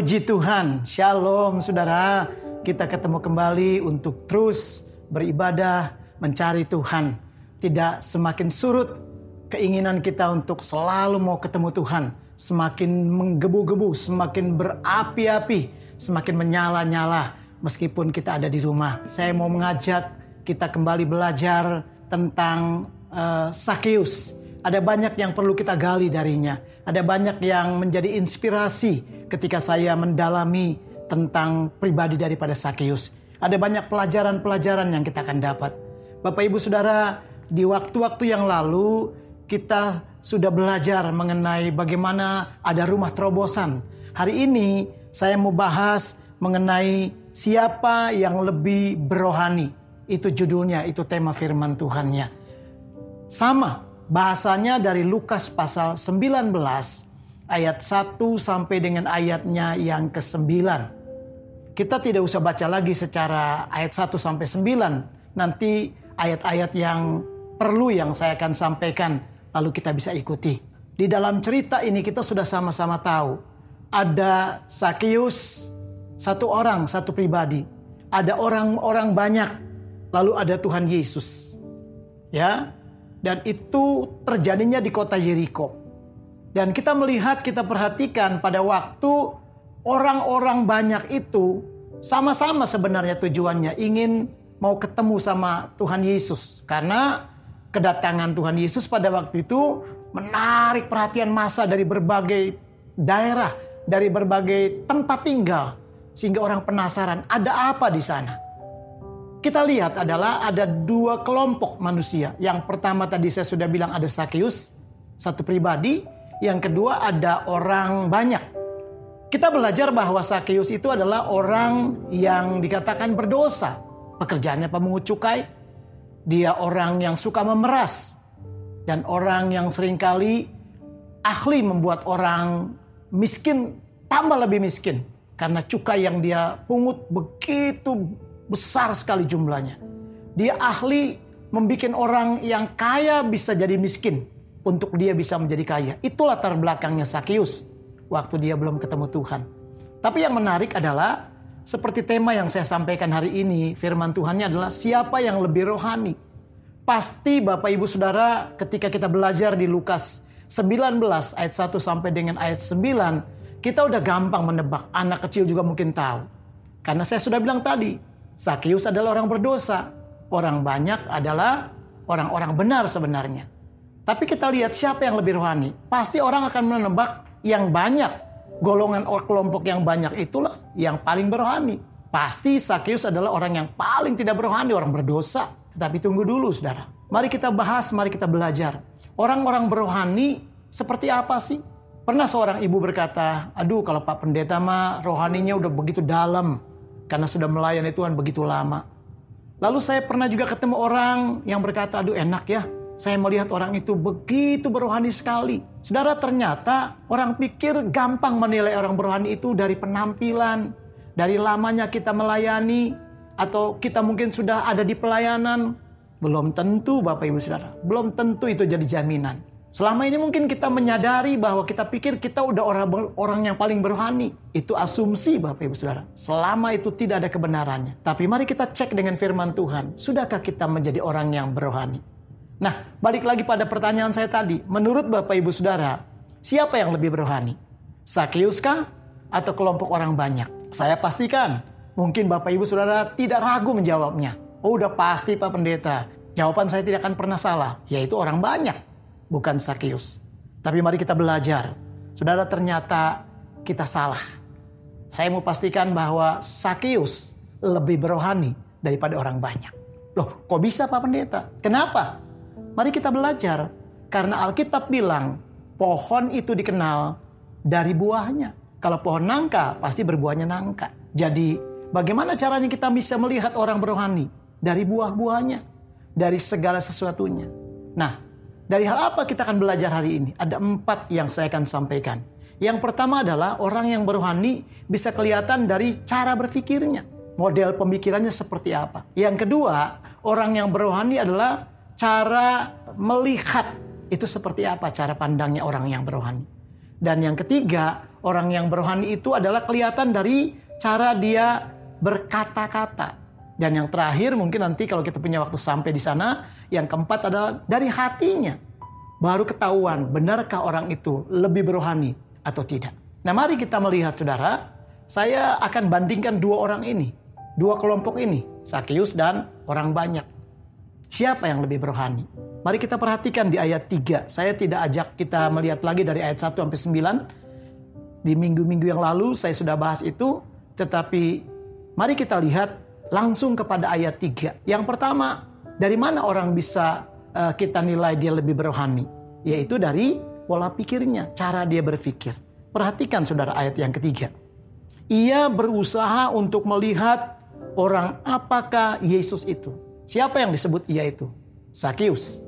Puji Tuhan, Shalom saudara. Kita ketemu kembali untuk terus beribadah, mencari Tuhan. Tidak semakin surut keinginan kita untuk selalu mau ketemu Tuhan. Semakin menggebu-gebu, semakin berapi-api, semakin menyala-nyala meskipun kita ada di rumah. Saya mau mengajak kita kembali belajar tentang Sakeus. Ada banyak yang perlu kita gali darinya. Ada banyak yang menjadi inspirasi ketika saya mendalami tentang pribadi daripada Sakeus. Ada banyak pelajaran-pelajaran yang kita akan dapat. Bapak Ibu Saudara, di waktu-waktu yang lalu kita sudah belajar mengenai bagaimana ada rumah terobosan. Hari ini saya mau bahas mengenai siapa yang lebih berohani. Itu judulnya, itu tema firman Tuhannya. Sama bahasanya dari Lukas pasal 19 ayat 1 sampai dengan ayatnya yang ke-9. Kita tidak usah baca lagi secara ayat 1 sampai 9. Nanti ayat-ayat yang perlu yang saya akan sampaikan lalu kita bisa ikuti. Di dalam cerita ini kita sudah sama-sama tahu ada Sakeus, satu orang, satu pribadi. Ada orang-orang banyak, lalu ada Tuhan Yesus. Ya. Dan itu terjadinya di kota Yeriko. Dan kita melihat, kita perhatikan pada waktu orang-orang banyak itu sama-sama sebenarnya tujuannya ingin mau ketemu sama Tuhan Yesus. Karena kedatangan Tuhan Yesus pada waktu itu menarik perhatian massa dari berbagai daerah, dari berbagai tempat tinggal. Sehingga orang penasaran, ada apa di sana? Kita lihat adalah ada dua kelompok manusia. Yang pertama tadi saya sudah bilang ada Sakeus, satu pribadi. Yang kedua ada orang banyak. Kita belajar bahwa Sakeus itu adalah orang yang dikatakan berdosa. Pekerjaannya pemungut cukai. Dia orang yang suka memeras. Dan orang yang seringkali ahli membuat orang miskin tambah lebih miskin. Karena cukai yang dia pungut begitu besar sekali jumlahnya. Dia ahli membuat orang yang kaya bisa jadi miskin untuk dia bisa menjadi kaya. Itulah latar belakangnya Sakeus waktu dia belum ketemu Tuhan. Tapi yang menarik adalah seperti tema yang saya sampaikan hari ini, firman Tuhannya adalah siapa yang lebih rohani. Pasti Bapak Ibu Saudara ketika kita belajar di Lukas 19 ayat 1 sampai dengan ayat 9, kita udah gampang menebak. Anak kecil juga mungkin tahu. Karena saya sudah bilang tadi, Sakeus adalah orang berdosa. Orang banyak adalah orang-orang benar sebenarnya. Tapi kita lihat siapa yang lebih rohani. Pasti orang akan menebak yang banyak. Golongan kelompok yang banyak itulah yang paling berohani. Pasti Sakeus adalah orang yang paling tidak berohani, orang berdosa. Tetapi tunggu dulu saudara. Mari kita bahas, mari kita belajar. Orang-orang berohani seperti apa sih? Pernah seorang ibu berkata, aduh kalau Pak Pendeta mah rohaninya udah begitu dalam. Karena sudah melayani Tuhan begitu lama. Lalu saya pernah juga ketemu orang yang berkata, aduh enak ya. Saya melihat orang itu begitu berohani sekali. Saudara, ternyata orang pikir gampang menilai orang berohani itu dari penampilan. Dari lamanya kita melayani. Atau kita mungkin sudah ada di pelayanan. Belum tentu Bapak Ibu Saudara. Belum tentu itu jadi jaminan. Selama ini mungkin kita menyadari bahwa kita pikir kita udah orang yang paling berohani. Itu asumsi Bapak Ibu Saudara. Selama itu tidak ada kebenarannya. Tapi mari kita cek dengan firman Tuhan. Sudahkah kita menjadi orang yang berohani? Nah, balik lagi pada pertanyaan saya tadi. Menurut Bapak Ibu Saudara, siapa yang lebih berohani? Sakeus kah? Atau kelompok orang banyak? Saya pastikan, mungkin Bapak Ibu Saudara tidak ragu menjawabnya. Oh, udah pasti Pak Pendeta. Jawaban saya tidak akan pernah salah. Yaitu orang banyak. Bukan Sakeus. Tapi mari kita belajar. Saudara, ternyata kita salah. Saya mau pastikan bahwa Sakeus lebih berohani daripada orang banyak. Loh, kok bisa Pak Pendeta? Kenapa? Mari kita belajar. Karena Alkitab bilang, pohon itu dikenal dari buahnya. Kalau pohon nangka, pasti berbuahnya nangka. Jadi, bagaimana caranya kita bisa melihat orang berohani? Dari buah-buahnya. Dari segala sesuatunya. Nah, dari hal apa kita akan belajar hari ini? Ada 4 yang saya akan sampaikan. Yang pertama adalah orang yang berohani bisa kelihatan dari cara berpikirnya. Model pemikirannya seperti apa. Yang kedua, orang yang berohani adalah cara melihat. Itu seperti apa cara pandangnya orang yang berohani. Dan yang ketiga, Orang yang berrohani itu adalah kelihatan dari cara dia berkata-kata. Dan yang terakhir mungkin nanti kalau kita punya waktu sampai di sana, yang keempat adalah dari hatinya. Baru ketahuan benarkah orang itu lebih berrohani atau tidak. Nah, mari kita melihat saudara, saya akan bandingkan dua orang ini, dua kelompok ini, Sakeus dan orang banyak. Siapa yang lebih berrohani? Mari kita perhatikan di ayat 3. Saya tidak ajak kita melihat lagi dari ayat 1 sampai 9. Di minggu-minggu yang lalu saya sudah bahas itu, tetapi mari kita lihat langsung kepada ayat 3. Yang pertama, dari mana orang bisa kita nilai dia lebih berrohani? Yaitu dari pola pikirnya, cara dia berpikir. Perhatikan saudara ayat yang ketiga. Ia berusaha untuk melihat orang apakah Yesus itu. Siapa yang disebut ia itu? Sakeus.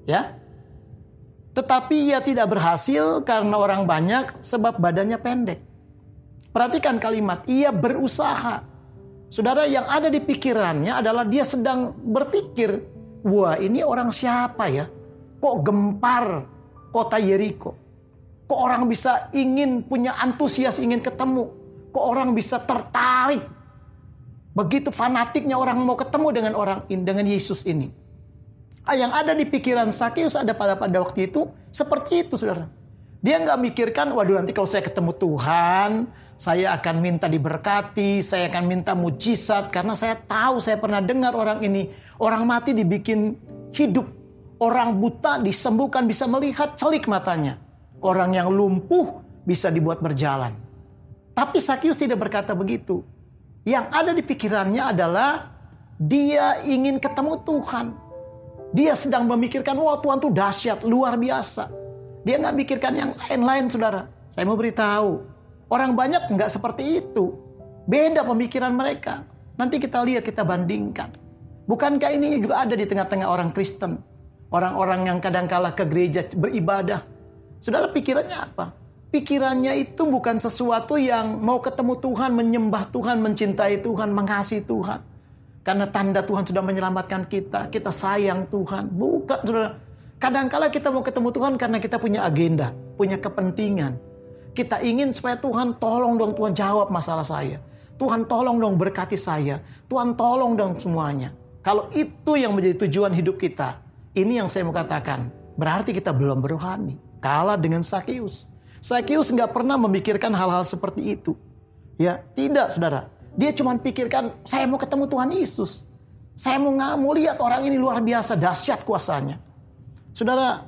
Ya. Tetapi ia tidak berhasil karena orang banyak sebab badannya pendek. Perhatikan kalimat, ia berusaha. Saudara, yang ada di pikirannya adalah dia sedang berpikir, wah ini orang siapa ya? Kok gempar kota Yeriko? Kok orang bisa ingin punya antusias ingin ketemu? Kok orang bisa tertarik? Begitu fanatiknya orang mau ketemu dengan Yesus ini. Yang ada di pikiran Sakeus ada pada waktu itu seperti itu, saudara. Dia nggak mikirkan, waduh nanti kalau saya ketemu Tuhan, saya akan minta diberkati, saya akan minta mujizat. Karena saya tahu, saya pernah dengar orang ini, orang mati dibikin hidup. Orang buta disembuhkan, bisa melihat, celik matanya. Orang yang lumpuh bisa dibuat berjalan. Tapi Sakeus tidak berkata begitu. Yang ada di pikirannya adalah dia ingin ketemu Tuhan. Dia sedang memikirkan, wah Tuhan tuh dahsyat, luar biasa. Dia nggak mikirkan yang lain-lain, saudara. Saya mau beritahu, orang banyak nggak seperti itu. Beda pemikiran mereka. Nanti kita lihat, kita bandingkan. Bukankah ini juga ada di tengah-tengah orang Kristen? Orang-orang yang kadang-kala ke gereja beribadah. Saudara, pikirannya apa? Pikirannya itu bukan sesuatu yang mau ketemu Tuhan, menyembah Tuhan, mencintai Tuhan, mengasihi Tuhan. Karena tanda Tuhan sudah menyelamatkan kita, kita sayang Tuhan. Bukan, saudara. Kadang-kala kita mau ketemu Tuhan karena kita punya agenda, punya kepentingan. Kita ingin supaya Tuhan tolong dong, Tuhan jawab masalah saya. Tuhan tolong dong berkati saya. Tuhan tolong dong semuanya. Kalau itu yang menjadi tujuan hidup kita, ini yang saya mau katakan, berarti kita belum berrohani. Kalah dengan Sakeus. Sakeus nggak pernah memikirkan hal-hal seperti itu. Ya, tidak, saudara. Dia cuma pikirkan, saya mau ketemu Tuhan Yesus. Saya mau lihat orang ini luar biasa, dahsyat kuasanya. Saudara,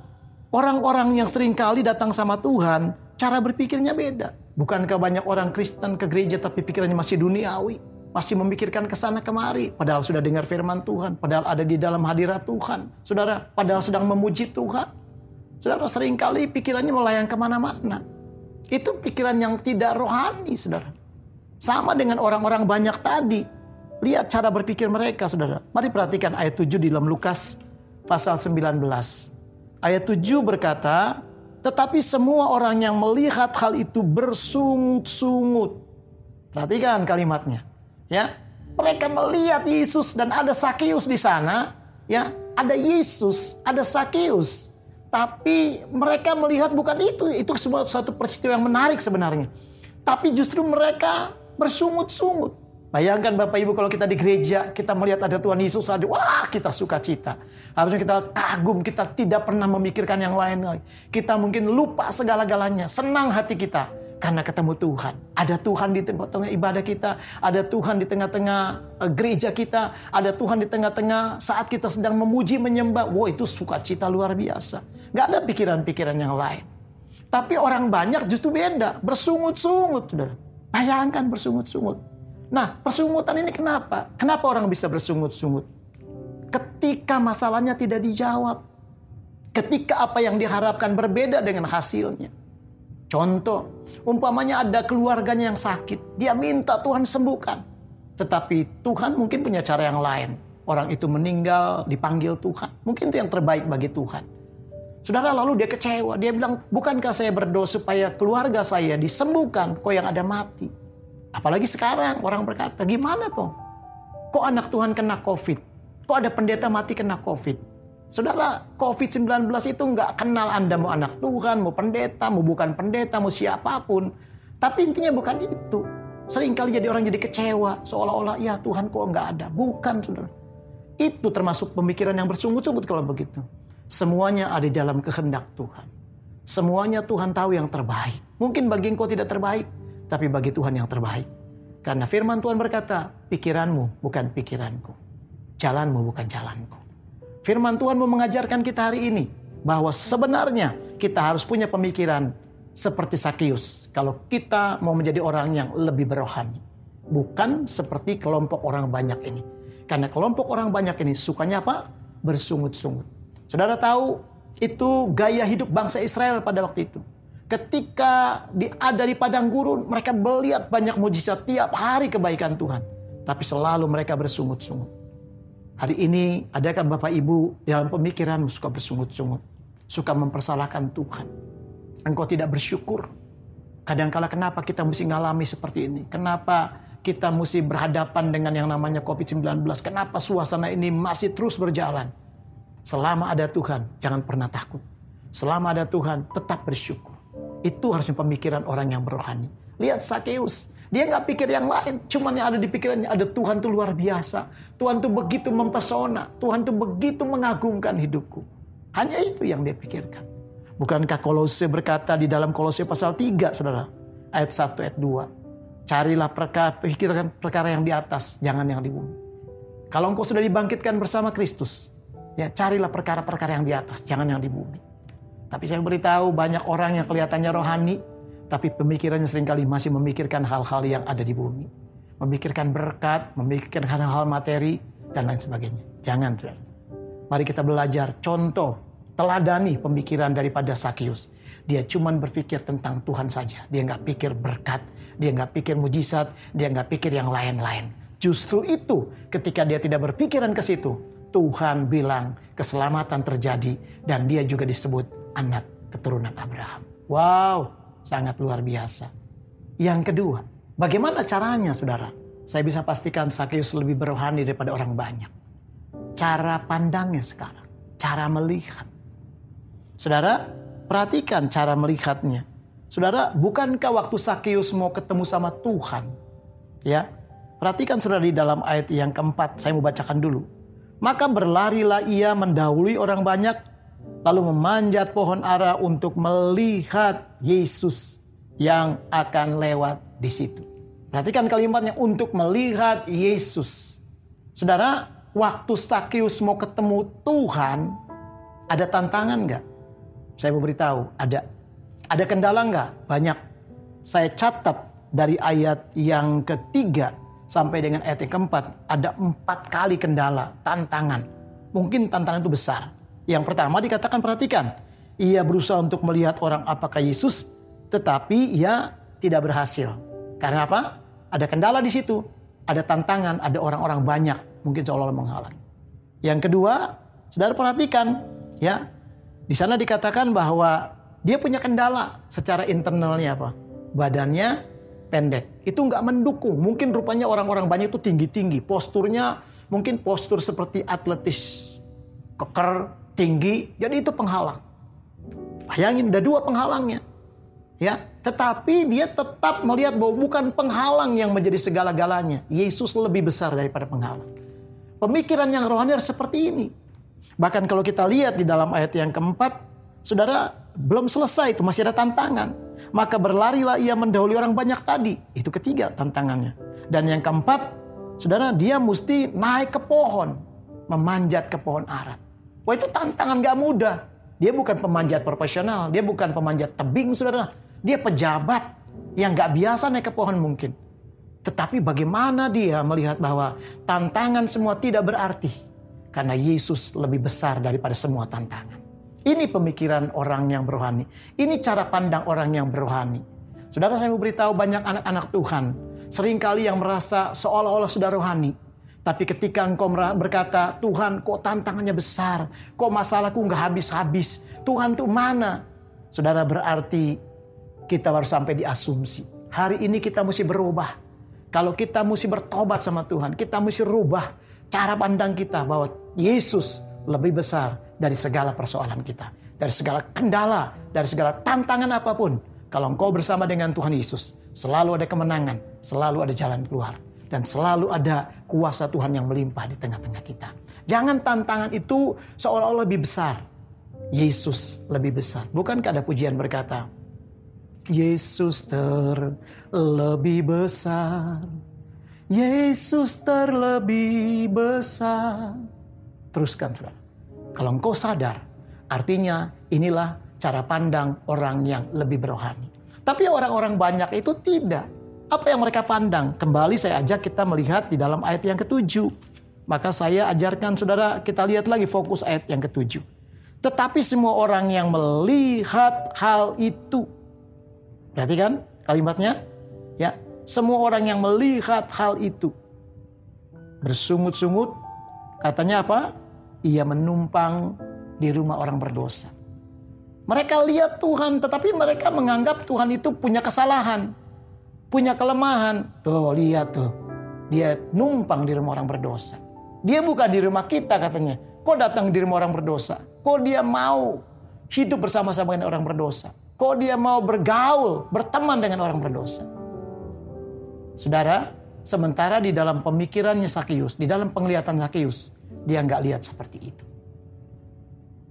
orang-orang yang seringkali datang sama Tuhan, cara berpikirnya beda. Bukankah banyak orang Kristen ke gereja tapi pikirannya masih duniawi? Masih memikirkan kesana kemari. Padahal sudah dengar firman Tuhan. Padahal ada di dalam hadirat Tuhan. Saudara, padahal sedang memuji Tuhan. Saudara, seringkali pikirannya melayang kemana-mana. Itu pikiran yang tidak rohani, saudara. Sama dengan orang-orang banyak tadi. Lihat cara berpikir mereka, saudara. Mari perhatikan ayat 7 di dalam Lukas pasal 19. Ayat 7 berkata, tetapi semua orang yang melihat hal itu bersungut-sungut. Perhatikan kalimatnya. Ya, mereka melihat Yesus dan ada Sakeus di sana. Ya, ada Yesus, ada Sakeus. Tapi mereka melihat bukan itu. Itu semua suatu peristiwa yang menarik sebenarnya. Tapi justru mereka bersungut-sungut. Bayangkan Bapak Ibu kalau kita di gereja, kita melihat ada Tuhan Yesus hadir, wah kita sukacita. Harusnya kita kagum, kita tidak pernah memikirkan yang lain. Kita mungkin lupa segala-galanya, senang hati kita karena ketemu Tuhan. Ada Tuhan di tengah-tengah ibadah kita, ada Tuhan di tengah-tengah gereja kita, ada Tuhan di tengah-tengah saat kita sedang memuji, menyembah. Wah itu sukacita luar biasa. Gak ada pikiran-pikiran yang lain. Tapi orang banyak justru beda, bersungut-sungut, saudara. Bayangkan bersungut-sungut. Nah, persungutan ini kenapa? Kenapa orang bisa bersungut-sungut? Ketika masalahnya tidak dijawab. Ketika apa yang diharapkan berbeda dengan hasilnya. Contoh, umpamanya ada keluarganya yang sakit. Dia minta Tuhan sembuhkan. Tetapi Tuhan mungkin punya cara yang lain. Orang itu meninggal, dipanggil Tuhan. Mungkin itu yang terbaik bagi Tuhan. Saudara, lalu dia kecewa. Dia bilang, bukankah saya berdoa supaya keluarga saya disembuhkan, kok yang ada mati? Apalagi sekarang orang berkata, gimana toh? Kok anak Tuhan kena COVID? Kok ada pendeta mati kena COVID? Saudara, COVID-19 itu nggak kenal Anda mau anak Tuhan, mau pendeta, mau bukan pendeta, mau siapapun. Tapi intinya bukan itu. Seringkali jadi orang jadi kecewa, seolah-olah ya Tuhan kok nggak ada. Bukan, saudara. Itu termasuk pemikiran yang bersungut-sungut kalau begitu. Semuanya ada di dalam kehendak Tuhan. Semuanya Tuhan tahu yang terbaik. Mungkin bagi engkau tidak terbaik, tapi bagi Tuhan yang terbaik. Karena firman Tuhan berkata, pikiranmu bukan pikiranku. Jalanmu bukan jalanku. Firman Tuhan mau mengajarkan kita hari ini, bahwa sebenarnya kita harus punya pemikiran seperti Sakeus. Kalau kita mau menjadi orang yang lebih berohani. Bukan seperti kelompok orang banyak ini. Karena kelompok orang banyak ini sukanya apa? Bersungut-sungut. Saudara tahu itu gaya hidup bangsa Israel pada waktu itu. Ketika ada di padang gurun, mereka melihat banyak mujizat tiap hari kebaikan Tuhan. Tapi selalu mereka bersungut-sungut. Hari ini adakah Bapak Ibu dalam pemikiranmu suka bersungut-sungut? Suka mempersalahkan Tuhan? Engkau tidak bersyukur? Kadangkala kenapa kita mesti ngalami seperti ini? Kenapa kita mesti berhadapan dengan yang namanya COVID-19? Kenapa suasana ini masih terus berjalan? Selama ada Tuhan, jangan pernah takut. Selama ada Tuhan, tetap bersyukur. Itu harusnya pemikiran orang yang berohani. Lihat Sakeus, dia nggak pikir yang lain. Cuman yang ada di pikirannya, ada Tuhan tuh luar biasa. Tuhan tuh begitu mempesona. Tuhan tuh begitu mengagumkan hidupku. Hanya itu yang dia pikirkan. Bukankah Kolose berkata di dalam Kolose pasal 3, saudara? Ayat 1, ayat 2. Carilah pikirkan perkara yang di atas, jangan yang di bumi. Kalau engkau sudah dibangkitkan bersama Kristus, ya carilah perkara-perkara yang di atas, jangan yang di bumi. Tapi saya beritahu banyak orang yang kelihatannya rohani, tapi pemikirannya seringkali masih memikirkan hal-hal yang ada di bumi. Memikirkan berkat, memikirkan hal-hal materi, dan lain sebagainya. Jangan, saudara. Mari kita belajar contoh, teladani pemikiran daripada Sakeus. Dia cuma berpikir tentang Tuhan saja. Dia nggak pikir berkat, dia nggak pikir mujizat, dia nggak pikir yang lain-lain. Justru itu, ketika dia tidak berpikiran ke situ, Tuhan bilang keselamatan terjadi dan dia juga disebut anak keturunan Abraham. Wow, sangat luar biasa. Yang kedua, bagaimana caranya, saudara? Saya bisa pastikan Sakeus lebih berohani daripada orang banyak. Cara pandangnya sekarang, cara melihat. Saudara, perhatikan cara melihatnya. Saudara, bukankah waktu Sakeus mau ketemu sama Tuhan? Ya, perhatikan saudara di dalam ayat yang keempat, saya mau bacakan dulu. Maka berlarilah ia mendahului orang banyak, lalu memanjat pohon ara untuk melihat Yesus yang akan lewat di situ. Perhatikan kalimatnya, untuk melihat Yesus. Saudara, waktu Sakeus mau ketemu Tuhan, ada tantangan nggak? Saya mau beritahu, ada. Ada kendala nggak? Banyak. Saya catat dari ayat yang ketiga sampai dengan ayat yang keempat, ada 4 kali kendala, tantangan. Mungkin tantangan itu besar. Yang pertama dikatakan, perhatikan. Ia berusaha untuk melihat orang apakah Yesus, tetapi ia tidak berhasil. Karena apa? Ada kendala di situ. Ada tantangan, ada orang-orang banyak. Mungkin seolah-olah menghalang. Yang kedua, saudara perhatikan. Ya, di sana dikatakan bahwa dia punya kendala secara internalnya apa? Badannya pendek. Itu nggak mendukung. Mungkin rupanya orang-orang banyak itu tinggi-tinggi. Posturnya mungkin postur seperti atletis. Keker, tinggi. Jadi itu penghalang. Bayangin, ada 2 penghalangnya. Ya, tetapi dia tetap melihat bahwa bukan penghalang yang menjadi segala-galanya. Yesus lebih besar daripada penghalang. Pemikiran yang rohani harus seperti ini. Bahkan kalau kita lihat di dalam ayat yang keempat, saudara, belum selesai itu, masih ada tantangan. Maka berlarilah ia mendahului orang banyak tadi. Itu ketiga tantangannya. Dan yang keempat, saudara, dia mesti naik ke pohon. Memanjat ke pohon ara. Wah, itu tantangan gak mudah. Dia bukan pemanjat profesional. Dia bukan pemanjat tebing, saudara. Dia pejabat yang gak biasa naik ke pohon mungkin. Tetapi bagaimana dia melihat bahwa tantangan semua tidak berarti. Karena Yesus lebih besar daripada semua tantangan. Ini pemikiran orang yang berohani. Ini cara pandang orang yang berohani. Saudara, saya mau beritahu banyak anak-anak Tuhan. Seringkali yang merasa seolah-olah sudah rohani. Tapi ketika engkau berkata, Tuhan kok tantangannya besar. Kok masalahku gak habis-habis. Tuhan tuh mana? Saudara, berarti kita baru sampai di asumsi. Hari ini kita mesti berubah. Kalau kita mesti bertobat sama Tuhan. Kita mesti rubah cara pandang kita bahwa Yesus lebih besar dari segala persoalan kita. Dari segala kendala, dari segala tantangan apapun. Kalau engkau bersama dengan Tuhan Yesus, selalu ada kemenangan, selalu ada jalan keluar. Dan selalu ada kuasa Tuhan yang melimpah di tengah-tengah kita. Jangan tantangan itu seolah-olah lebih besar. Yesus lebih besar. Bukankah ada pujian berkata, Yesus terlebih besar. Yesus terlebih besar. Teruskan, saudara. Kalau engkau sadar, artinya inilah cara pandang orang yang lebih berohani. Tapi orang-orang banyak itu tidak. Apa yang mereka pandang? Kembali saya ajak kita melihat di dalam ayat yang ke-7. Maka saya ajarkan saudara, kita lihat lagi fokus ayat yang ke-7. Tetapi semua orang yang melihat hal itu. Perhatikan kalimatnya. Ya, semua orang yang melihat hal itu. Bersungut-sungut. Katanya apa? Ia menumpang di rumah orang berdosa. Mereka lihat Tuhan, tetapi mereka menganggap Tuhan itu punya kesalahan. Punya kelemahan. Tuh, lihat tuh. Dia numpang di rumah orang berdosa. Dia bukan di rumah kita katanya. Kok datang di rumah orang berdosa? Kok dia mau hidup bersama-sama dengan orang berdosa? Kok dia mau bergaul, berteman dengan orang berdosa? Saudara, sementara di dalam pemikirannya Zakeus, di dalam penglihatan Zakeus, dia nggak lihat seperti itu.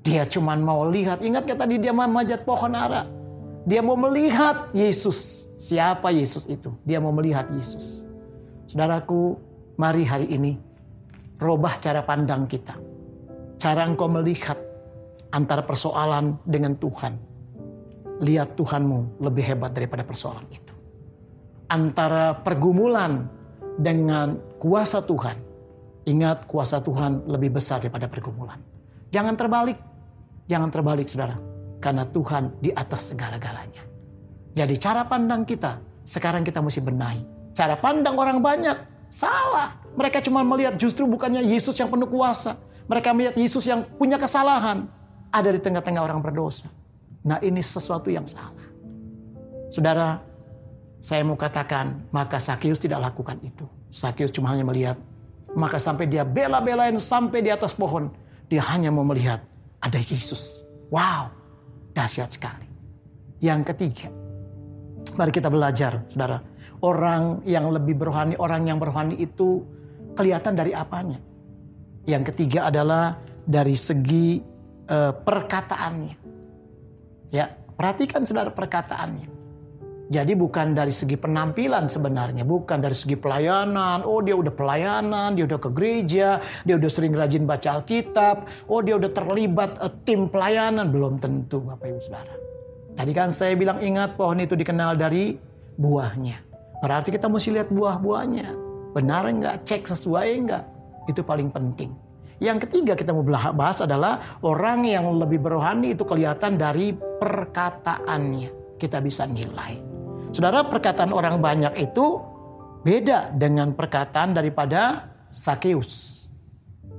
Dia cuma mau lihat. Ingat gak tadi dia memanjat pohon ara? Dia mau melihat Yesus. Siapa Yesus itu? Dia mau melihat Yesus. Saudaraku, mari hari ini rubah cara pandang kita. Cara engkau melihat antara persoalan dengan Tuhan. Lihat Tuhanmu lebih hebat daripada persoalan itu. Antara pergumulan dengan kuasa Tuhan. Ingat, kuasa Tuhan lebih besar daripada pergumulan. Jangan terbalik. Jangan terbalik, saudara. Karena Tuhan di atas segala-galanya. Jadi cara pandang kita, sekarang kita mesti benahi. Cara pandang orang banyak, salah. Mereka cuma melihat justru bukannya Yesus yang penuh kuasa. Mereka melihat Yesus yang punya kesalahan. Ada di tengah-tengah orang berdosa. Nah, ini sesuatu yang salah. Saudara, saya mau katakan, maka Zakeus tidak lakukan itu. Zakeus cuma hanya melihat. Maka sampai dia bela-belain sampai di atas pohon. Dia hanya mau melihat ada Yesus. Wow, dahsyat sekali. Yang ketiga, mari kita belajar, saudara. Orang yang lebih berrohani, orang yang berrohani itu kelihatan dari apanya? Yang ketiga adalah dari segi perkataannya. Ya, perhatikan saudara perkataannya. Jadi bukan dari segi penampilan sebenarnya, bukan dari segi pelayanan. Oh, dia udah pelayanan, dia udah ke gereja, dia udah sering rajin baca Alkitab. Oh, dia udah terlibat tim pelayanan. Belum tentu, Bapak Ibu Saudara. Tadi kan saya bilang ingat pohon itu dikenal dari buahnya. Berarti kita mesti lihat buah-buahnya. Benar enggak? Cek sesuai enggak? Itu paling penting. Yang ketiga kita mau bahas adalah orang yang lebih berrohani itu kelihatan dari perkataannya. Kita bisa nilai. Saudara, perkataan orang banyak itu beda dengan perkataan daripada Zakeus.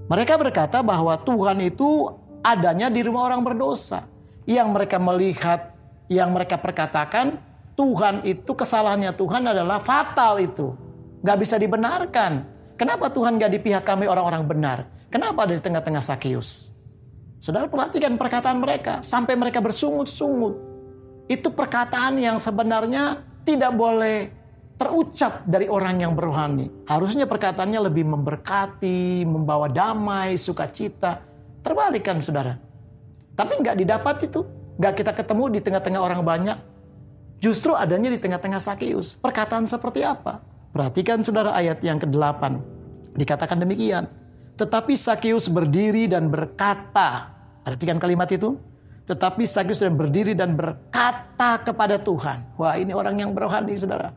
Mereka berkata bahwa Tuhan itu adanya di rumah orang berdosa. Yang mereka melihat, yang mereka perkatakan, Tuhan itu, kesalahannya Tuhan adalah fatal itu. Gak bisa dibenarkan. Kenapa Tuhan gak di pihak kami orang-orang benar? Kenapa ada di tengah-tengah Zakeus? Saudara, perhatikan perkataan mereka. Sampai mereka bersungut-sungut. Itu perkataan yang sebenarnya tidak boleh terucap dari orang yang berrohani. Harusnya perkataannya lebih memberkati, membawa damai, sukacita. Terbalik kan saudara. Tapi nggak didapat itu. Nggak kita ketemu di tengah-tengah orang banyak. Justru adanya di tengah-tengah Zakeus. Perkataan seperti apa? Perhatikan saudara ayat yang ke-8. Dikatakan demikian. Tetapi Zakeus berdiri dan berkata. Perhatikan kalimat itu. Tetapi Zakeus berdiri dan berkata kepada Tuhan. Wah, ini orang yang berrohani, saudara.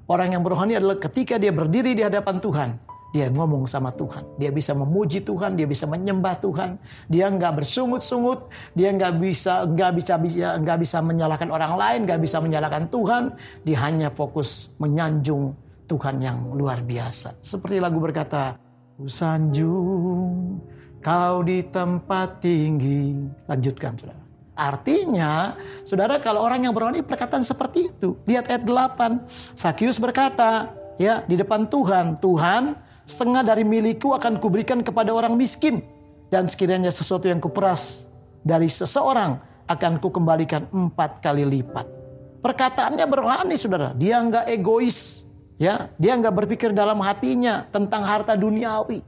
Orang yang berrohani adalah ketika dia berdiri di hadapan Tuhan. Dia ngomong sama Tuhan. Dia bisa memuji Tuhan. Dia bisa menyembah Tuhan. Dia nggak bersungut-sungut. Dia nggak bisa menyalahkan orang lain. Nggak bisa menyalahkan Tuhan. Dia hanya fokus menyanjung Tuhan yang luar biasa. Seperti lagu berkata, ku sanjung kau di tempat tinggi. Lanjutkan, saudara. Artinya, saudara, kalau orang yang berrohani perkataan seperti itu. Lihat ayat 8. Zakeus berkata, ya, di depan Tuhan, Tuhan, setengah dari milikku akan kuberikan kepada orang miskin. Dan sekiranya sesuatu yang kuperas dari seseorang akan kukembalikan 4 kali lipat. Perkataannya berohani, saudara. Dia nggak egois, ya. Dia nggak berpikir dalam hatinya tentang harta duniawi.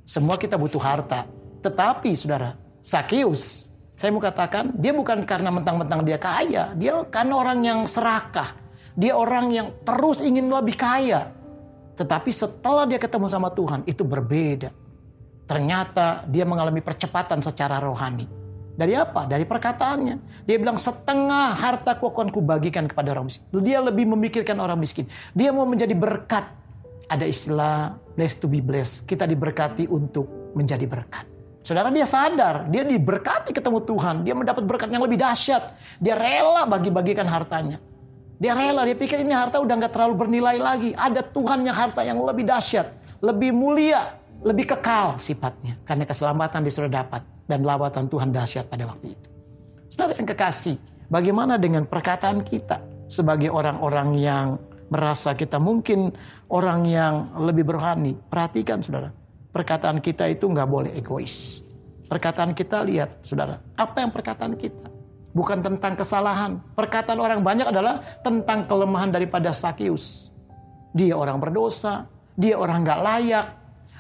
Semua kita butuh harta. Tetapi, saudara, Sakeus, saya mau katakan, dia bukan karena mentang-mentang dia kaya. Dia karena orang yang serakah. Dia orang yang terus ingin lebih kaya. Tetapi setelah dia ketemu sama Tuhan, itu berbeda. Ternyata dia mengalami percepatan secara rohani. Dari apa? Dari perkataannya. Dia bilang, setengah hartaku akan kubagikan kepada orang miskin. Dia lebih memikirkan orang miskin. Dia mau menjadi berkat. Ada istilah blessed to be blessed. Kita diberkati untuk menjadi berkat. Saudara, dia sadar. Dia diberkati ketemu Tuhan. Dia mendapat berkat yang lebih dahsyat. Dia rela bagi-bagikan hartanya. Dia rela. Dia pikir ini harta udah gak terlalu bernilai lagi. Ada Tuhan yang harta yang lebih dahsyat. Lebih mulia. Lebih kekal sifatnya. Karena keselamatan dia sudah dapat. Dan lawatan Tuhan dahsyat pada waktu itu. Saudara yang kekasih, bagaimana dengan perkataan kita sebagai orang-orang yang merasa kita mungkin orang yang lebih berani? Perhatikan, saudara. Perkataan kita itu nggak boleh egois. Perkataan kita, lihat, saudara. Apa yang perkataan kita? Bukan tentang kesalahan. Perkataan orang banyak adalah tentang kelemahan daripada Sakeus. Dia orang berdosa. Dia orang nggak layak.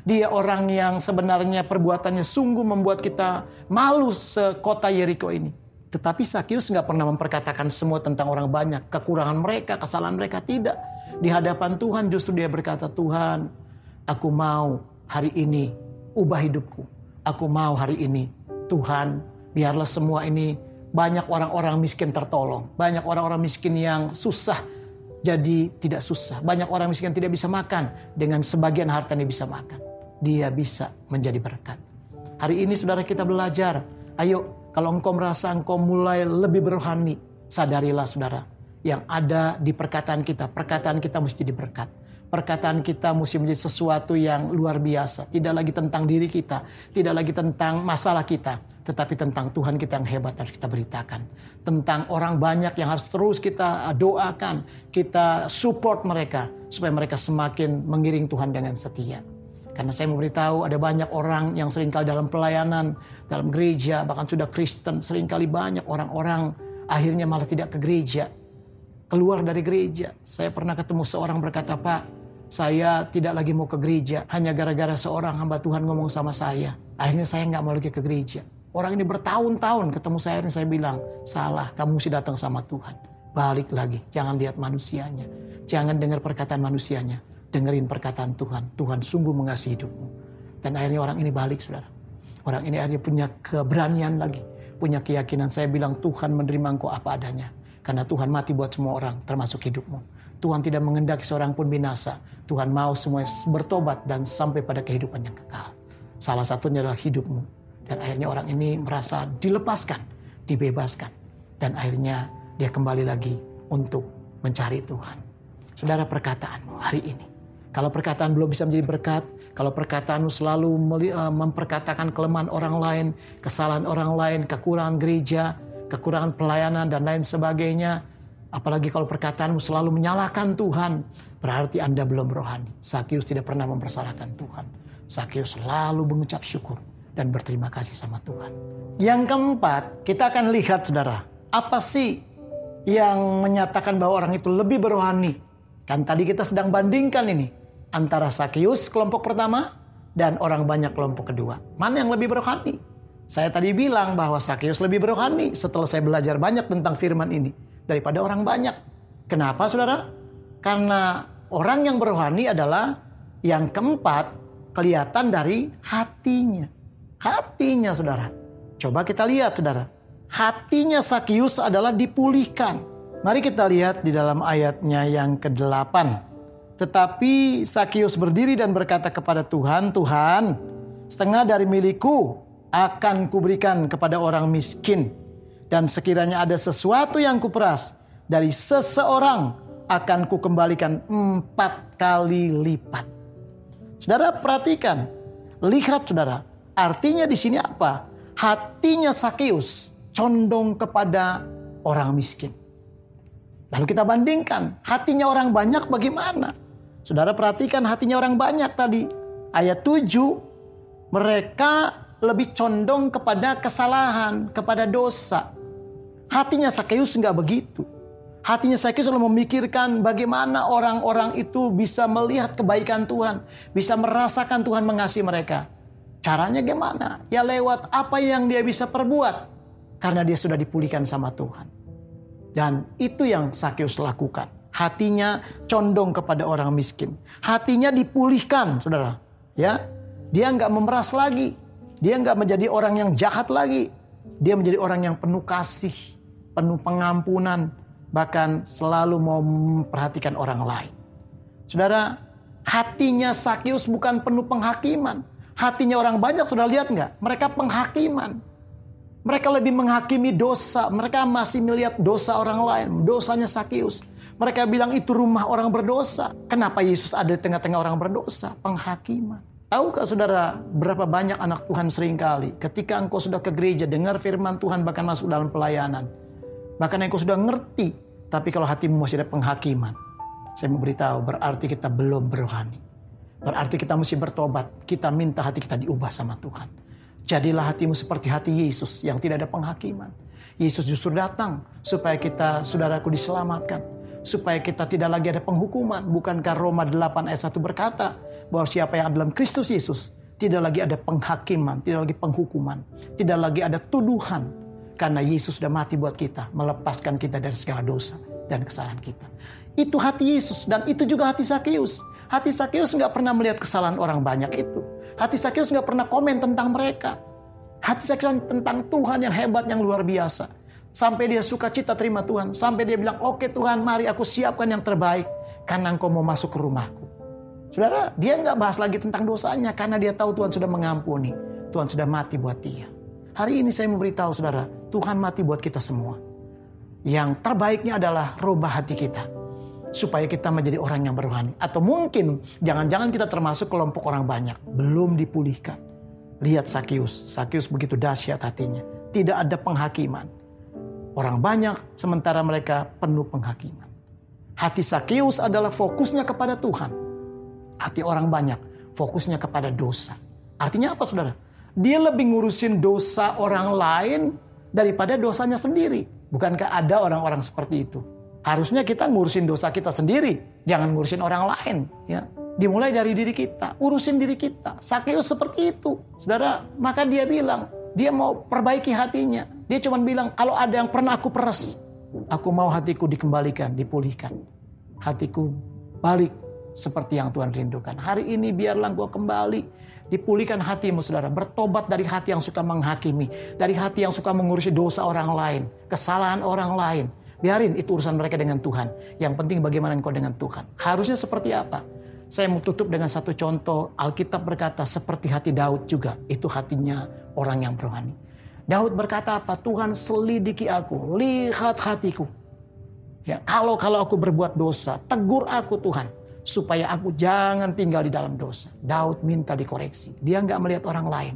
Dia orang yang sebenarnya perbuatannya sungguh membuat kita malu sekota Yeriko ini. Tetapi Sakeus nggak pernah memperkatakan semua tentang orang banyak. Kekurangan mereka, kesalahan mereka, tidak. Di hadapan Tuhan justru dia berkata, Tuhan, aku mau hari ini ubah hidupku. Aku mau hari ini, Tuhan, biarlah semua ini banyak orang-orang miskin tertolong. Banyak orang-orang miskin yang susah jadi tidak susah. Banyak orang miskin tidak bisa makan. Dengan sebagian hartanya bisa makan. Dia bisa menjadi berkat. Hari ini saudara kita belajar. Ayo, kalau engkau merasa engkau mulai lebih berrohani, sadarilah saudara. Yang ada di perkataan kita. Perkataan kita mesti jadi berkat. Perkataan kita mesti menjadi sesuatu yang luar biasa. Tidak lagi tentang diri kita. Tidak lagi tentang masalah kita. Tetapi tentang Tuhan kita yang hebat harus kita beritakan. Tentang orang banyak yang harus terus kita doakan. Kita support mereka. Supaya mereka semakin mengiring Tuhan dengan setia. Karena saya memberitahu ada banyak orang yang seringkali dalam pelayanan, dalam gereja, bahkan sudah Kristen. Seringkali banyak orang-orang akhirnya malah tidak ke gereja. Keluar dari gereja. Saya pernah ketemu seorang berkata, Pak, saya tidak lagi mau ke gereja. Hanya gara-gara seorang hamba Tuhan ngomong sama saya. Akhirnya saya nggak mau lagi ke gereja. Orang ini bertahun-tahun ketemu saya, dan saya bilang, salah, kamu mesti datang sama Tuhan. Balik lagi, jangan lihat manusianya. Jangan dengar perkataan manusianya. Dengerin perkataan Tuhan. Tuhan sungguh mengasihi hidupmu. Dan akhirnya orang ini balik, saudara. Orang ini akhirnya punya keberanian lagi. Punya keyakinan. Saya bilang, Tuhan menerima engkau apa adanya. Karena Tuhan mati buat semua orang, termasuk hidupmu. Tuhan tidak mengendaki seorang pun binasa. Tuhan mau semua bertobat dan sampai pada kehidupan yang kekal. Salah satunya adalah hidupmu. Dan akhirnya orang ini merasa dilepaskan, dibebaskan. Dan akhirnya dia kembali lagi untuk mencari Tuhan. Saudara, perkataanmu hari ini. Kalau perkataan belum bisa menjadi berkat, kalau perkataanmu selalu memperkatakan kelemahan orang lain, kesalahan orang lain, kekurangan gereja, kekurangan pelayanan dan lain sebagainya, apalagi kalau perkataanmu selalu menyalahkan Tuhan, berarti Anda belum rohani. Sakeus tidak pernah mempersalahkan Tuhan. Sakeus selalu mengucap syukur dan berterima kasih sama Tuhan. Yang keempat, kita akan lihat, saudara, apa sih yang menyatakan bahwa orang itu lebih berrohani? Kan tadi kita sedang bandingkan ini antara Sakeus kelompok pertama dan orang banyak kelompok kedua. Mana yang lebih berrohani? Saya tadi bilang bahwa Sakeus lebih berrohani setelah saya belajar banyak tentang firman ini daripada orang banyak. Kenapa, saudara? Karena orang yang berrohani adalah yang keempat, kelihatan dari hatinya. Hatinya, saudara. Coba kita lihat, saudara. Hatinya Sakeus adalah dipulihkan. Mari kita lihat di dalam ayatnya yang ke-8. Tetapi Sakeus berdiri dan berkata kepada Tuhan, Tuhan, setengah dari milikku akan kuberikan kepada orang miskin. Dan sekiranya ada sesuatu yang kuperas dari seseorang, akan kukembalikan 4 kali lipat. Saudara, perhatikan. Lihat, saudara. Artinya di sini apa? Hatinya Sakeus condong kepada orang miskin. Lalu kita bandingkan, hatinya orang banyak bagaimana? Saudara, perhatikan hatinya orang banyak tadi. Ayat 7, mereka lebih condong kepada kesalahan, kepada dosa. Hatinya Sakeus enggak begitu. Hatinya Sakyus selalu memikirkan bagaimana orang-orang itu bisa melihat kebaikan Tuhan, bisa merasakan Tuhan mengasihi mereka. Caranya gimana? Ya lewat apa yang dia bisa perbuat, karena dia sudah dipulihkan sama Tuhan. Dan itu yang Sakyus lakukan. Hatinya condong kepada orang miskin. Hatinya dipulihkan, saudara. Ya, dia nggak memeras lagi. Dia nggak menjadi orang yang jahat lagi. Dia menjadi orang yang penuh kasih, penuh pengampunan, bahkan selalu mau memperhatikan orang lain. Saudara, hatinya Sakyus bukan penuh penghakiman. Hatinya orang banyak, sudah lihat nggak? Mereka penghakiman. Mereka lebih menghakimi dosa. Mereka masih melihat dosa orang lain. Dosanya Sakyus. Mereka bilang itu rumah orang berdosa. Kenapa Yesus ada di tengah-tengah orang berdosa? Penghakiman. Tahukah saudara berapa banyak anak Tuhan seringkali ketika engkau sudah ke gereja, dengar firman Tuhan, bahkan masuk dalam pelayanan. Bahkan engkau sudah ngerti. Tapi kalau hatimu masih ada penghakiman. Saya mau beritahu, berarti kita belum berohani. Berarti kita mesti bertobat. Kita minta hati kita diubah sama Tuhan. Jadilah hatimu seperti hati Yesus yang tidak ada penghakiman. Yesus justru datang supaya kita, saudaraku, diselamatkan. Supaya kita tidak lagi ada penghukuman. Bukankah Roma 8 ayat 1 berkata bahwa siapa yang dalam Kristus Yesus tidak lagi ada penghakiman, tidak lagi penghukuman, tidak lagi ada tuduhan. Karena Yesus sudah mati buat kita, melepaskan kita dari segala dosa dan kesalahan kita. Itu hati Yesus dan itu juga hati Sakyus. Hati Sakyus nggak pernah melihat kesalahan orang banyak itu. Hati Sakyus nggak pernah komen tentang mereka. Hati Sakyus tentang Tuhan yang hebat, yang luar biasa. Sampai dia sukacita terima Tuhan. Sampai dia bilang, oke Tuhan, mari aku siapkan yang terbaik. Karena engkau mau masuk ke rumahku. Saudara, dia nggak bahas lagi tentang dosanya. Karena dia tahu Tuhan sudah mengampuni. Tuhan sudah mati buat dia. Hari ini saya memberitahu saudara, Tuhan mati buat kita semua. Yang terbaiknya adalah rubah hati kita. Supaya kita menjadi orang yang berohani. Atau mungkin jangan-jangan kita termasuk kelompok orang banyak. Belum dipulihkan. Lihat Sakyus. Sakyus begitu dahsyat hatinya. Tidak ada penghakiman. Orang banyak sementara mereka penuh penghakiman. Hati Sakyus adalah fokusnya kepada Tuhan. Hati orang banyak fokusnya kepada dosa. Artinya apa saudara? Dia lebih ngurusin dosa orang lain daripada dosanya sendiri. Bukankah ada orang-orang seperti itu? Harusnya kita ngurusin dosa kita sendiri, jangan ngurusin orang lain. Ya, dimulai dari diri kita, urusin diri kita. Sakyus seperti itu, saudara. Maka dia bilang, dia mau perbaiki hatinya. Dia cuma bilang, kalau ada yang pernah aku peres, aku mau hatiku dikembalikan, dipulihkan. Hatiku balik seperti yang Tuhan rindukan. Hari ini biarlah engkau kembali, dipulihkan hatimu saudara. Bertobat dari hati yang suka menghakimi, dari hati yang suka mengurusi dosa orang lain, kesalahan orang lain. Biarin itu urusan mereka dengan Tuhan. Yang penting bagaimana engkau dengan Tuhan. Harusnya seperti apa? Saya mau tutup dengan satu contoh. Alkitab berkata seperti hati Daud juga. Itu hatinya orang yang berohani. Daud berkata apa? Tuhan selidiki aku. Lihat hatiku. Ya, kalau aku berbuat dosa, tegur aku Tuhan. Supaya aku jangan tinggal di dalam dosa. Daud minta dikoreksi. Dia nggak melihat orang lain.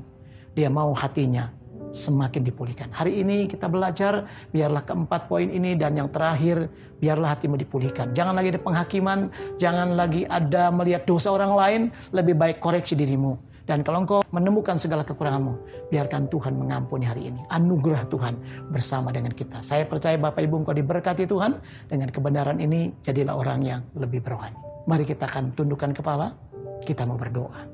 Dia mau hatinya semakin dipulihkan. Hari ini kita belajar, biarlah keempat poin ini dan yang terakhir, biarlah hatimu dipulihkan. Jangan lagi ada penghakiman, jangan lagi ada melihat dosa orang lain, lebih baik koreksi dirimu. Dan kalau engkau menemukan segala kekuranganmu, biarkan Tuhan mengampuni hari ini. Anugerah Tuhan bersama dengan kita. Saya percaya Bapak Ibu engkau diberkati Tuhan, dengan kebenaran ini jadilah orang yang lebih berohani. Mari kita akan tundukkan kepala, kita mau berdoa.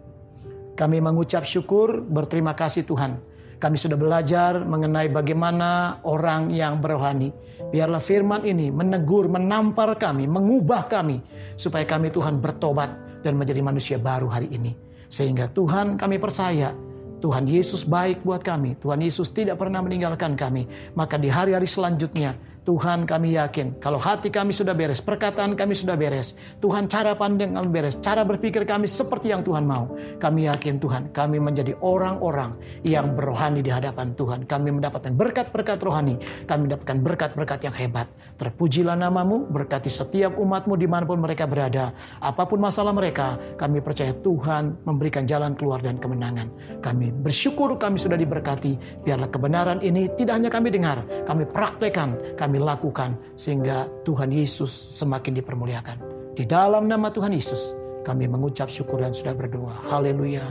Kami mengucap syukur, berterima kasih Tuhan. Kami sudah belajar mengenai bagaimana orang yang berohani. Biarlah firman ini menegur, menampar kami, mengubah kami. Supaya kami Tuhan bertobat dan menjadi manusia baru hari ini. Sehingga Tuhan kami percaya, Tuhan Yesus baik buat kami. Tuhan Yesus tidak pernah meninggalkan kami. Maka di hari-hari selanjutnya, Tuhan kami yakin kalau hati kami sudah beres, perkataan kami sudah beres, Tuhan cara pandang kami beres, cara berpikir kami seperti yang Tuhan mau. Kami yakin Tuhan kami menjadi orang-orang yang berohani di hadapan Tuhan. Kami mendapatkan berkat-berkat rohani, kami mendapatkan berkat-berkat yang hebat. Terpujilah namamu, berkati setiap umatmu dimanapun mereka berada. Apapun masalah mereka, kami percaya Tuhan memberikan jalan keluar dan kemenangan. Kami bersyukur kami sudah diberkati. Biarlah kebenaran ini tidak hanya kami dengar, kami praktekkan, kami lakukan sehingga Tuhan Yesus semakin dipermuliakan. Di dalam nama Tuhan Yesus kami mengucap syukur dan sudah berdoa. Haleluya.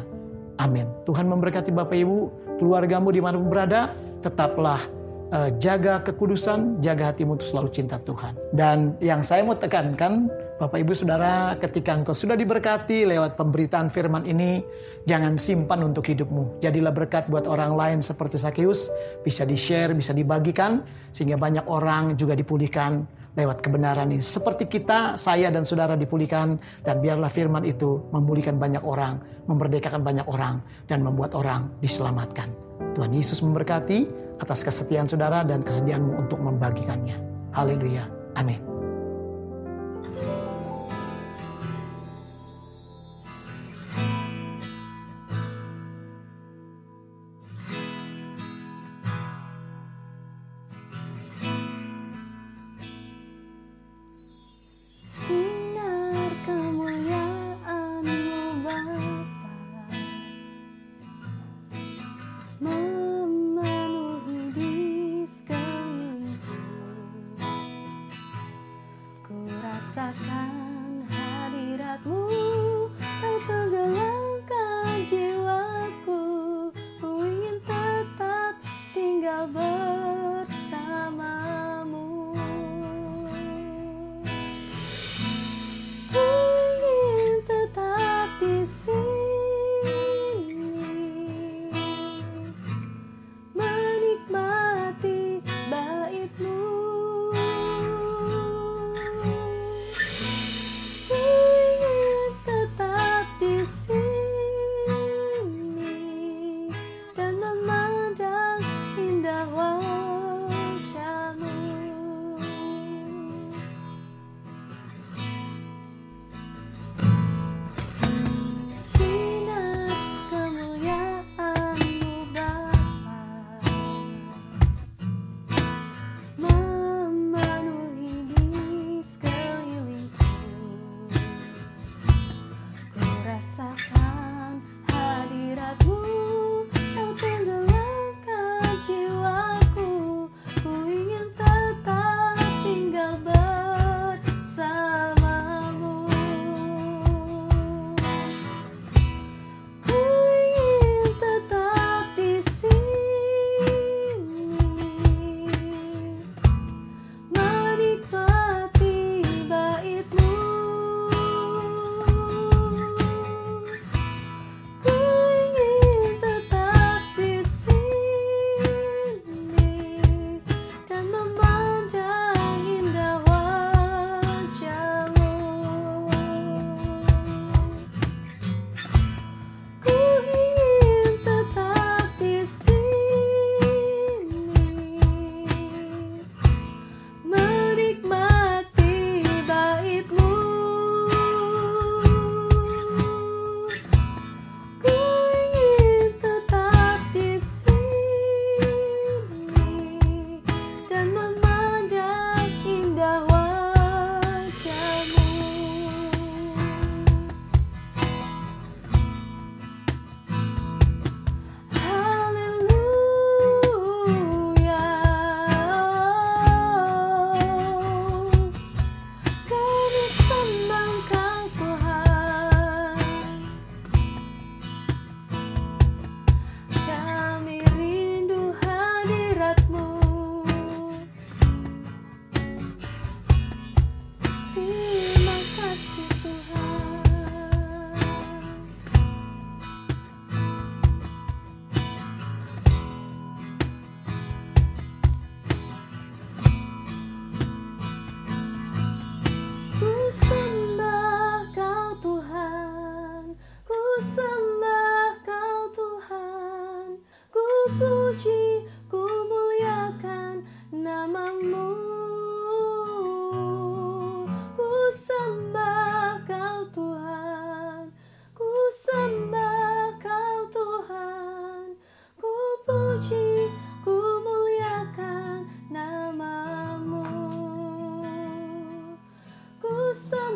Amin. Tuhan memberkati Bapak Ibu, keluargamu dimanapun berada. Tetaplah jaga kekudusan, jaga hatimu untuk selalu cinta Tuhan. Dan yang saya mau tekankan, Bapak Ibu Saudara, ketika engkau sudah diberkati lewat pemberitaan firman ini, jangan simpan untuk hidupmu. Jadilah berkat buat orang lain seperti Sakeus, bisa di-share, bisa dibagikan, sehingga banyak orang juga dipulihkan lewat kebenaran ini. Seperti kita, saya dan saudara dipulihkan, dan biarlah firman itu memulihkan banyak orang, memerdekakan banyak orang, dan membuat orang diselamatkan. Tuhan Yesus memberkati atas kesetiaan saudara dan kesediaanmu untuk membagikannya. Haleluya. Amin. Rasakan hadirat-Mu, Kau tenggelamkan jiwaku. Ku ingin tetap tinggal bersama-Mu. Ku ingin tetap di sini, menikmati bait-Mu. Rasakan hadirat-Mu, Kau tenggelamkan jiwaku. Ku ingin tetap tinggal bersama-Mu. Ku ingin tetap di sini, menikmati bait-Mu. Puji, ku muliakan nama-Mu. Ku sembah Kau Tuhan, ku sembah Kau Tuhan. Ku puji, ku muliakan nama-Mu. Ku sembah